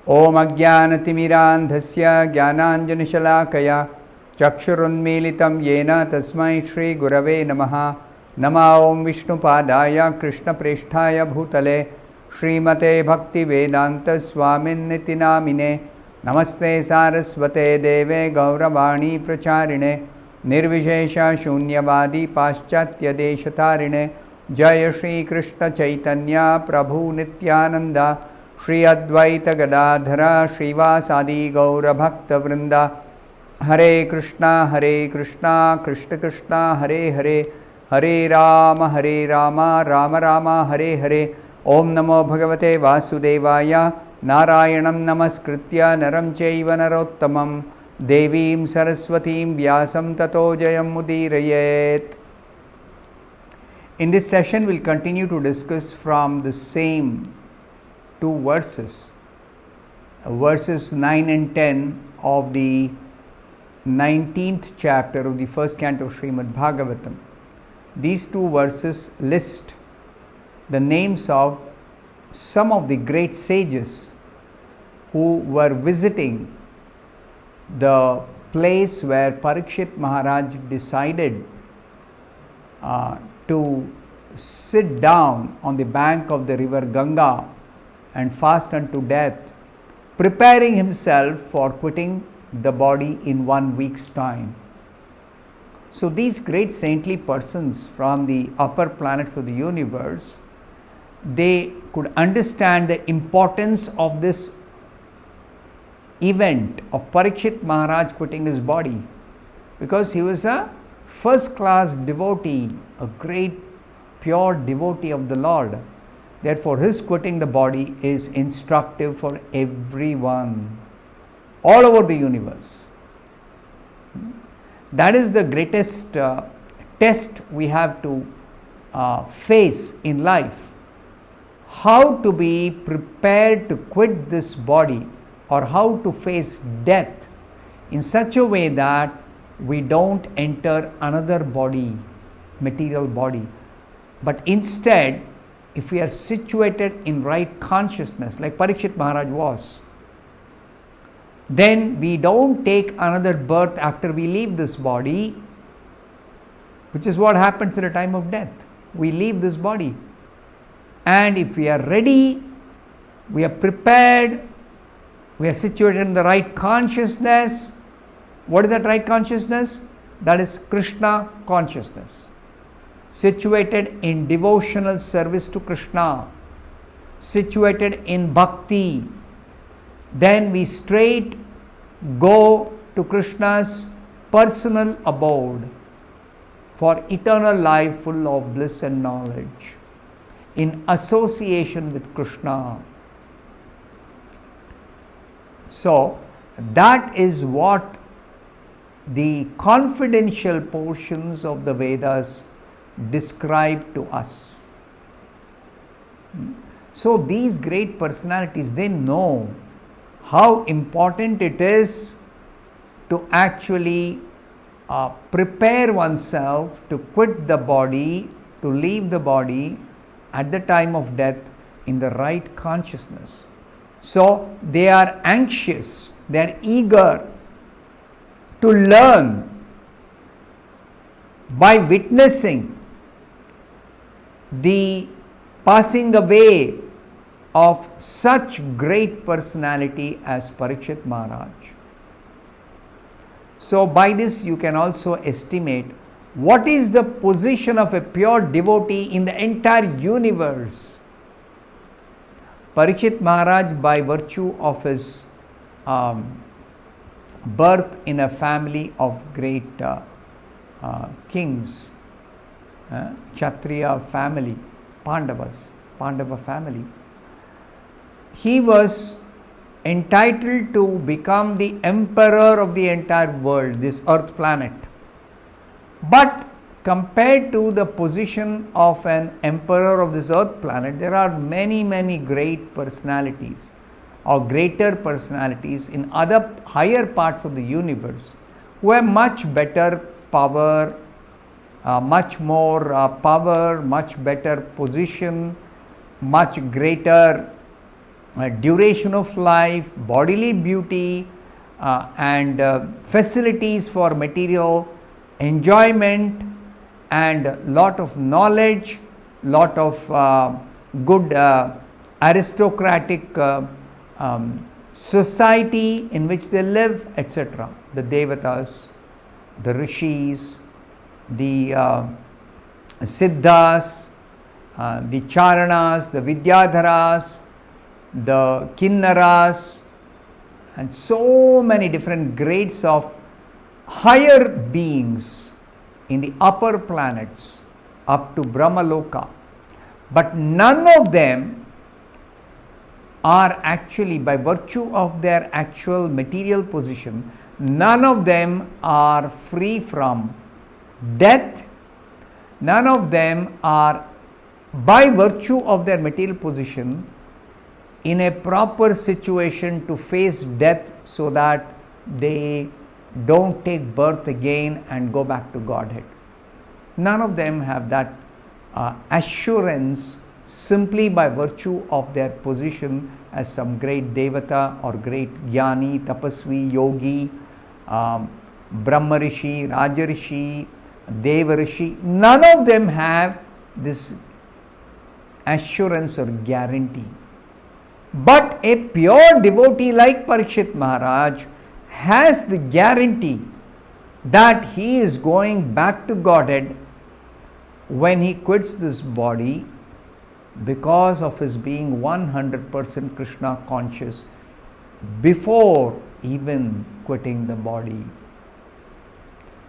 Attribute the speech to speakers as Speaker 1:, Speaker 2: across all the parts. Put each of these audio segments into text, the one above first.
Speaker 1: Om Ajnanatimirandhasya Jnananjanashalaakaya Chakshurunmilitam Yena Tasmai Shri Gurave Namaha. Nama Om Vishnupadaya Krishna Presthaya Bhutale Srimate Bhaktivedanta Swamin Nitinamine Namaste Saraswate Deve Gauravani Pracharine Nirvishesha Shunyavadi Paschatya Deshatarine Jaya Shri Krishna Chaitanya Prabhu Nityananda Shri Advaita Gadadhara Srivasadi Gaura Bhakta Vrinda Hare Krishna Krishna Krishna Hare Hare Hare Rama Rama Rama Hare Hare Om Namo Bhagavate Vasudevaya Narayanam Namaskritya Naram Chaiva Narottamam Devim Saraswatim Vyasam Tato Jayam Mudirayet. In this session we'll continue to discuss from the same two verses, verses 9 and 10 of the 19th chapter of the first canto of Srimad Bhagavatam. These two verses list the names of some of the great sages who were visiting the place where Parikshit Maharaj decided to sit down on the bank of the river Ganga and fast unto death, preparing himself for quitting the body in 1 week's time. So these great saintly persons from the upper planets of the universe, they could understand the importance of this event of Parikshit Maharaj quitting his body, because he was a first class devotee, a great pure devotee of the Lord. Therefore his quitting the body is instructive for everyone all over the universe. That is the greatest test we have to face in life. How to be prepared to quit this body, or how to face death in such a way that we don't enter another body, material body, but instead, if we are situated in right consciousness, like Parikshit Maharaj was, then we don't take another birth after we leave this body, which is what happens at the time of death. We leave this body, and if we are ready, we are prepared, we are situated in the right consciousness. What is that right consciousness? That is Krishna consciousness, situated in devotional service to Krishna, situated in bhakti. Then we straight go to Krishna's personal abode for eternal life full of bliss and knowledge, in association with Krishna. So that is what the confidential portions of the Vedas describe to us. So these great personalities, they know how important it is to actually prepare oneself to quit the body, to leave the body at the time of death in the right consciousness. So they are anxious, they are eager to learn by witnessing the passing away of such great personality as Parikshit Maharaj. So by this you can also estimate what is the position of a pure devotee in the entire universe. Parikshit Maharaj, by virtue of his birth in a family of great kings, Kshatriya family, Pandava family, he was entitled to become the emperor of the entire world, this earth planet. But compared to the position of an emperor of this earth planet, there are many great personalities or greater personalities in other higher parts of the universe who have much better power, much more power, much better position, much greater duration of life, bodily beauty, and facilities for material enjoyment, and lot of knowledge, lot of good aristocratic society in which they live, etc. The Devatas, the Rishis, the Siddhas, the Charanas, the Vidyadharas, the Kinnaras, and so many different grades of higher beings in the upper planets up to Brahmaloka. But none of them are actually, by virtue of their actual material position, none of them are free from death. None of them are, by virtue of their material position, in a proper situation to face death so that they don't take birth again and go back to Godhead. None of them have that assurance simply by virtue of their position as some great Devata or great Jnani, Tapasvi, Yogi, Brahma Rishi, Raja Rishi, Deva Rishi. None of them have this assurance or guarantee. But a pure devotee like Parikshit Maharaj has the guarantee that he is going back to Godhead when he quits this body, because of his being 100% Krishna conscious before even quitting the body.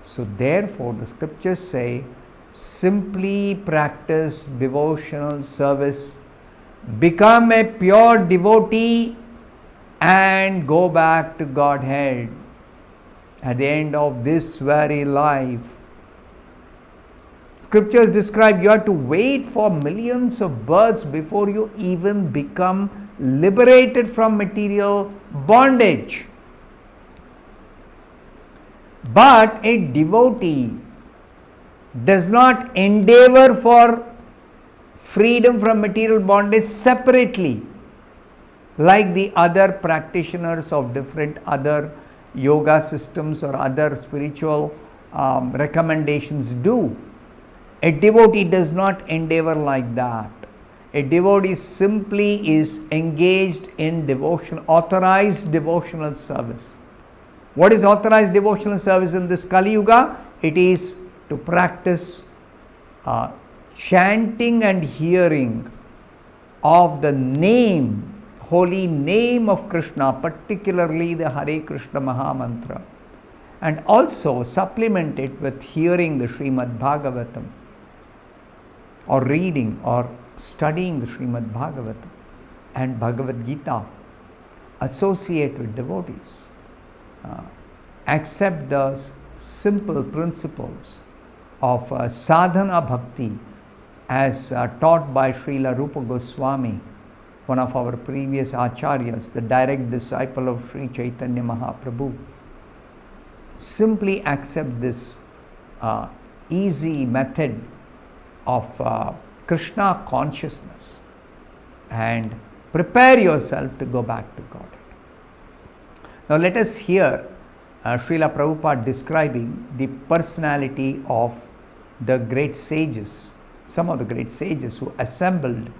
Speaker 1: So therefore the scriptures say, simply practice devotional service, become a pure devotee, and go back to Godhead at the end of this very life. Scriptures describe you have to wait for millions of births before you even become liberated from material bondage. But a devotee does not endeavor for freedom from material bondage separately, like the other practitioners of different other yoga systems or other spiritual recommendations do. A devotee does not endeavor like that. A devotee simply is engaged in devotion, authorized devotional service. What is authorized devotional service in this Kali Yuga? It is to practice chanting and hearing of the name, holy name of Krishna, particularly the Hare Krishna Maha Mantra, and also supplement it with hearing the Srimad Bhagavatam, or reading or studying the Srimad Bhagavatam and Bhagavad Gita. Associate with devotees. Accept the simple principles of sadhana bhakti as taught by Srila Rupa Goswami, one of our previous acharyas, the direct disciple of Sri Chaitanya Mahaprabhu. Simply accept this easy method of Krishna consciousness and prepare yourself to go back to God. Now let us hear Srila Prabhupada describing the personality of the great sages, some of the great sages who assembled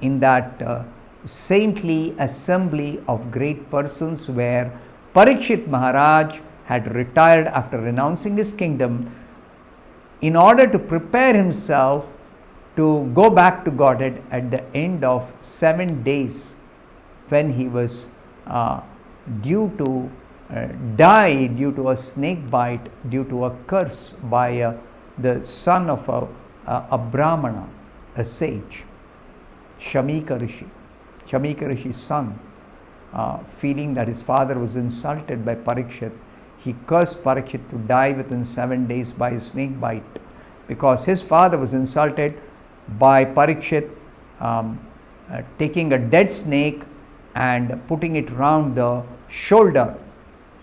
Speaker 1: in that saintly assembly of great persons where Parikshit Maharaj had retired after renouncing his kingdom in order to prepare himself to go back to Godhead at the end of 7 days, when he was due to die due to a snake bite, due to a curse by the son of a Brahmana, a sage, Shamika Rishi. Shamika Rishi's son, feeling that his father was insulted by Parikshit, he cursed Parikshit to die within 7 days by a snake bite, because his father was insulted by Parikshit taking a dead snake and putting it round the shoulder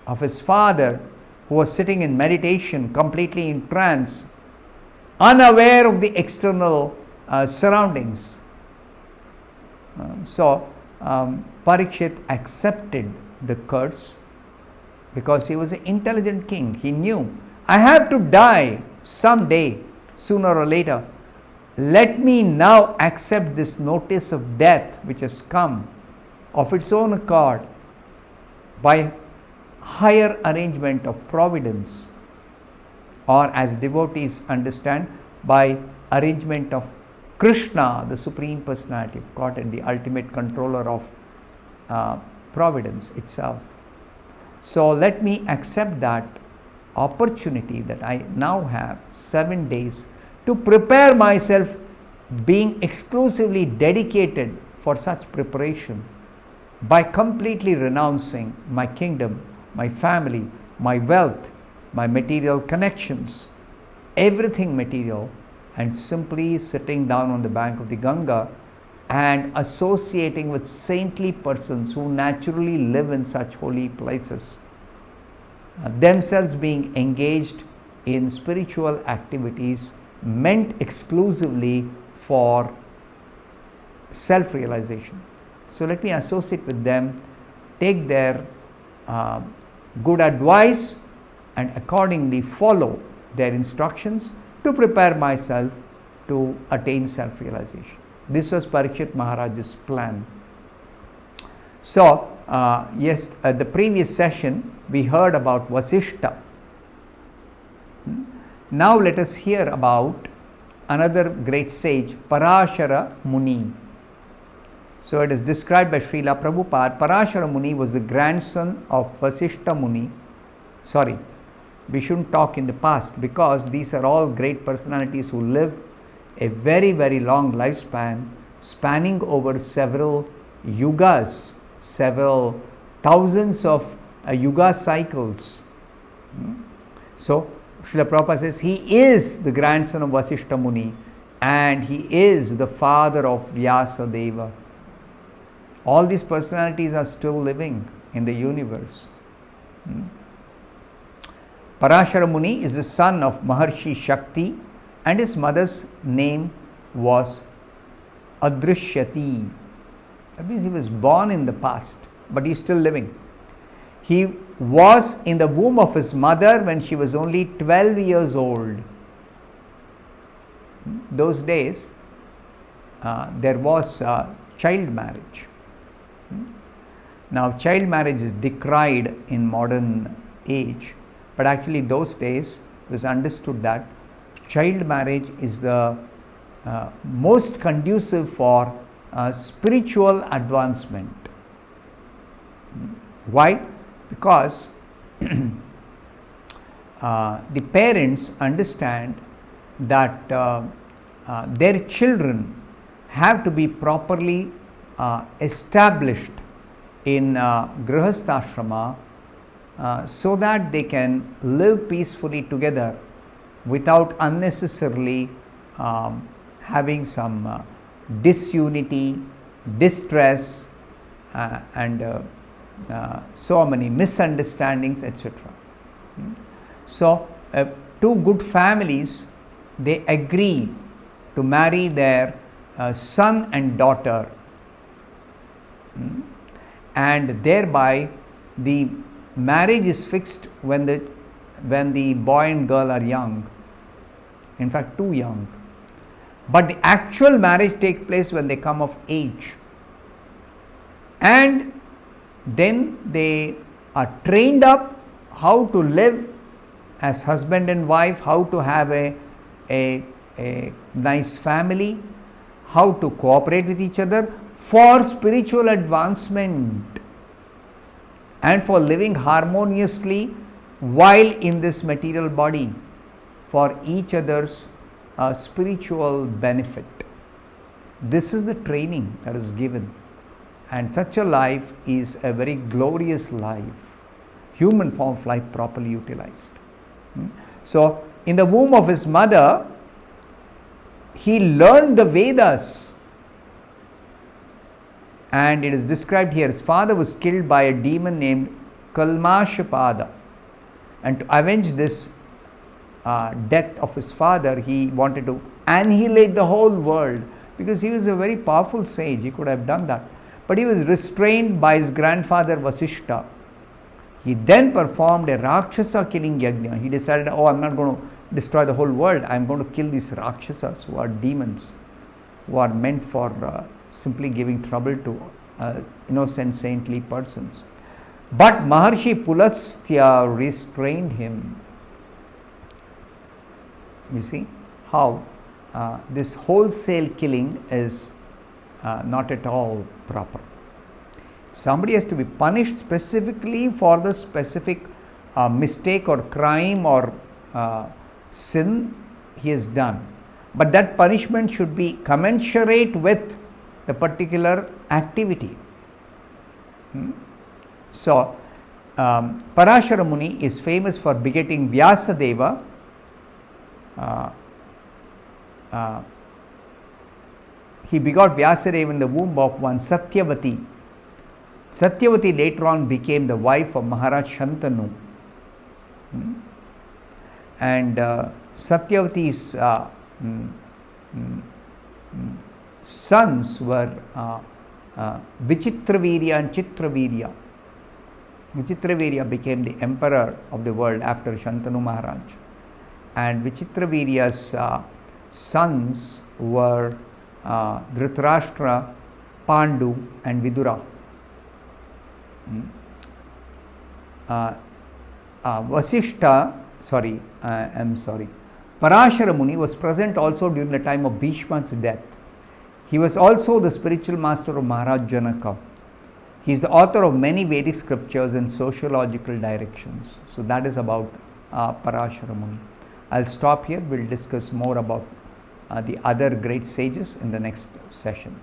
Speaker 1: of his father, who was sitting in meditation, completely in trance, unaware of the external surroundings. So Parikshit accepted the curse because he was an intelligent king. He knew, I have to die someday, sooner or later. Let me now accept this notice of death which has come of its own accord by higher arrangement of providence, or as devotees understand, by arrangement of Krishna, the Supreme Personality of Godhead, the ultimate controller of providence itself. So let me accept that opportunity that I now have 7 days to prepare myself, being exclusively dedicated for such preparation by completely renouncing my kingdom, my family, my wealth, my material connections, everything material, and simply sitting down on the bank of the Ganga and associating with saintly persons who naturally live in such holy places, themselves being engaged in spiritual activities meant exclusively for self-realization. So let me associate with them, take their good advice, and accordingly follow their instructions to prepare myself to attain self-realization. This was Parikshit Maharaj's plan. So, the previous session we heard about Vasishta. Now let us hear about another great sage, Parashara Muni. So it is described by Srila Prabhupada. Parashara Muni was the grandson of Vasishta Muni. Sorry, we shouldn't talk in the past, because these are all great personalities who live a very, very long lifespan, spanning over several yugas, several thousands of yuga cycles. So Srila Prabhupada says he is the grandson of Vasishta Muni and he is the father of Vyasa Deva. All these personalities are still living in the universe. Parashara Muni is the son of Maharshi Shakti, and his mother's name was Adrishyati. That means he was born in the past, but he is still living. He was in the womb of his mother when she was only 12 years old. Those days, there was child marriage. Now, child marriage is decried in modern age, but actually those days it was understood that child marriage is the most conducive for spiritual advancement. Why? Because the parents understand that their children have to be properly established in Grihastha so that they can live peacefully together without unnecessarily having some disunity, distress, and so many misunderstandings, etc. So, two good families, they agree to marry their son and daughter, and thereby the marriage is fixed when the boy and girl are young, in fact too young, but the actual marriage takes place when they come of age, and then they are trained up how to live as husband and wife, how to have a nice family, how to cooperate with each other for spiritual advancement and for living harmoniously while in this material body for each other's spiritual benefit. This is the training that is given, and such a life is a very glorious life, human form of life properly utilized. So, in the womb of his mother, he learned the Vedas, and it is described here, his father was killed by a demon named Kalmashapada, and to avenge this death of his father, he wanted to annihilate the whole world, because he was a very powerful sage, he could have done that. but he was restrained by his grandfather Vasishta. He then performed a Rakshasa killing yajna. He decided, oh, I'm not going to destroy the whole world. I'm going to kill these Rakshasas who are demons, who are meant for simply giving trouble to innocent, saintly persons. But Maharshi Pulastya restrained him. You see how this wholesale killing is not at all proper. Somebody has to be punished specifically for the specific mistake or crime or sin he has done. But that punishment should be commensurate with the particular activity. So, Parashara Muni is famous for begetting Vyasadeva. He begot Vyasadeva in the womb of one Satyavati. Satyavati later on became the wife of Maharaj Shantanu. And Satyavati's sons were Vichitravirya and Chitravirya. Vichitravirya became the emperor of the world after Shantanu Maharaj. And Vichitravirya's sons were Dhritarashtra, Pandu and Vidura. Parashara Muni was present also during the time of Bhishma's death. He was also the spiritual master of Maharaj Janaka. He is the author of many Vedic scriptures and sociological directions. So that is about Parashara Muni. I'll stop here. We'll discuss more about the other great sages in the next session.